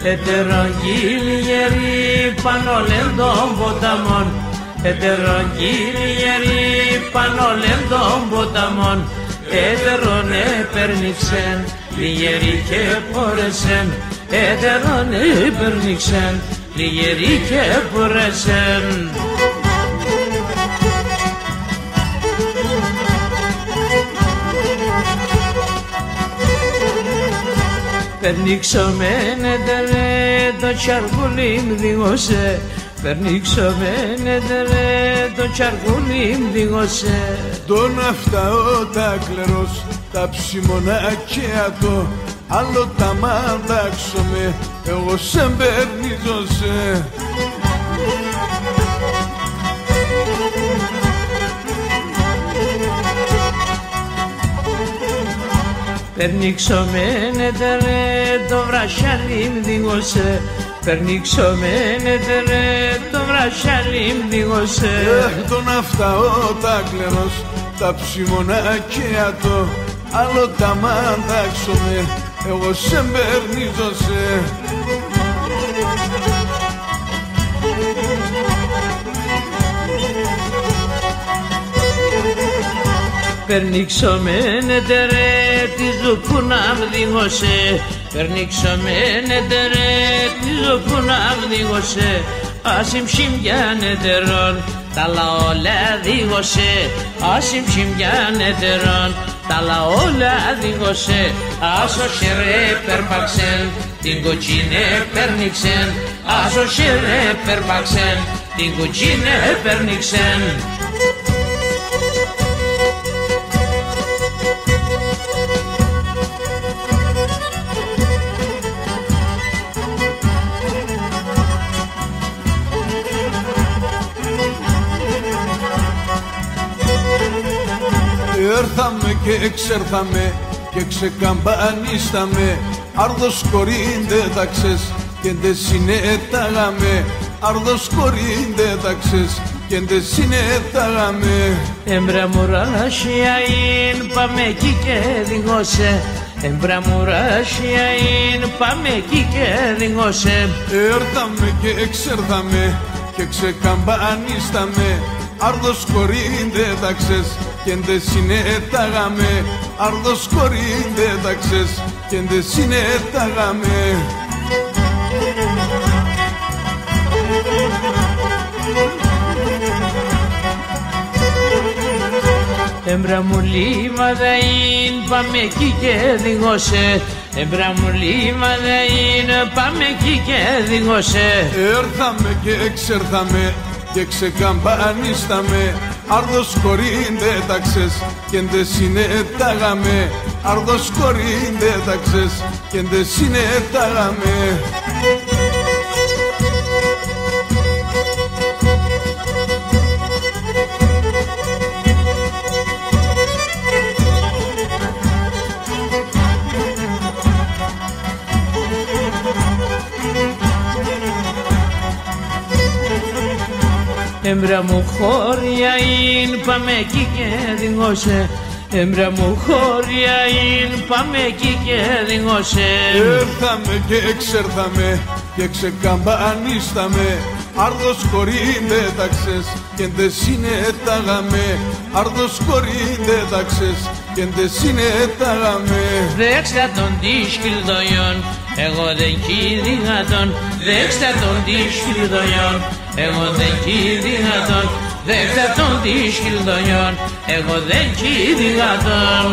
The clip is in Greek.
Ετερογγύλιεροι πάνω λέντων ποταμών, ετερογγύλιεροι πάνω λέντων ποταμών, έτερον επέρνηξεν, λιγεροί και πόρεσεν, έτερον επέρνηξεν, λιγεροί και πόρεσεν. Περνήξομενετε ρε το τσαρκούλι μ' δίγωσε, περνήξομενετε ρε το τσαρκούλι μ' δίγωσε. Τον αφταώ τα κλερός, τα ψημονάκια άλλο τα μαντάξομαι, εγώ σε μπερνίζωσε. Περνήξομενετε ρε το βρασιάλι μ' δίγωσε, περνήξομενετε ρε το βρασιάλι μ' δίγωσε. Τον αφταώ τα κλερός, τα ψημονάκια άλλο τα μαντάξομαι, εγώ σε μπερνίζωσε. Περνήξομενετε ρε τη ζουκούνα μ' δίγωσε, περνήξομενετε ρε τη ζουκούνα μ' δίγωσε. Άσυμ ψημιάνετερον τα λαόλα δίγωσε, άσυμ ψημιάνετερον τα λαόλα δίγωσε. Άσο σερέ περπαξεν, την κοτσίνε περνήξεν, άσο σερέ περπαξεν, την κοτσίνε περνήξεν. Έρθαμε και εξέρθαμε και ξεκαμπανίσταμε, άρδος κορίντε ταξες και ντε συνέταγαμε, άρδος κορίντε ταξες και ντε συνέταγαμε. Εμπραμουράσιαΐν πάμε εκεί και διγώσε, εμπραμουράσιαΐν πάμε εκεί και διγώσε. Έρθαμε και εξέρθαμε και ξεκαμπανίσταμε, άρδος κορίντε ταξες και ντε συνέταγαμε, άρδος κορίντε ταξες και ντε συνέταγαμε. Εμπραμουλήμαδαΐν πάμε εκεί και διγώσε, εμπραμουλήμαδαΐν πάμε εκεί και διγώσε. Έρθαμε και εξέρθαμε και ξεκαμπανίσταμε, άρδος κορίντε ταξες και ντε συνέταγαμε, άρδος κορίντε ταξες και ντε συνέταγαμε. Έμπρα μου χώριαΐν πάμε εκεί και διγώσε, έμπρα μου χώριαΐν πάμε εκεί και διγώσε. Έρθαμε και εξέρθαμε και ξεκαμπανίσταμε, άρδος κορίντε ταξες και ντε συνέταγαμε, άρδος κορίντε ταξες και ντε συνέταγαμε. Δέξτε τον τη σκυλδοιόν, εγώ δεν κήδηγα τον, δέξτε τον τη σκυλδοιόν, εγώ δεν κήδηγα τον, δέξτε τον τη σκυλδοιόν, εγώ δεν κήδηγα τον.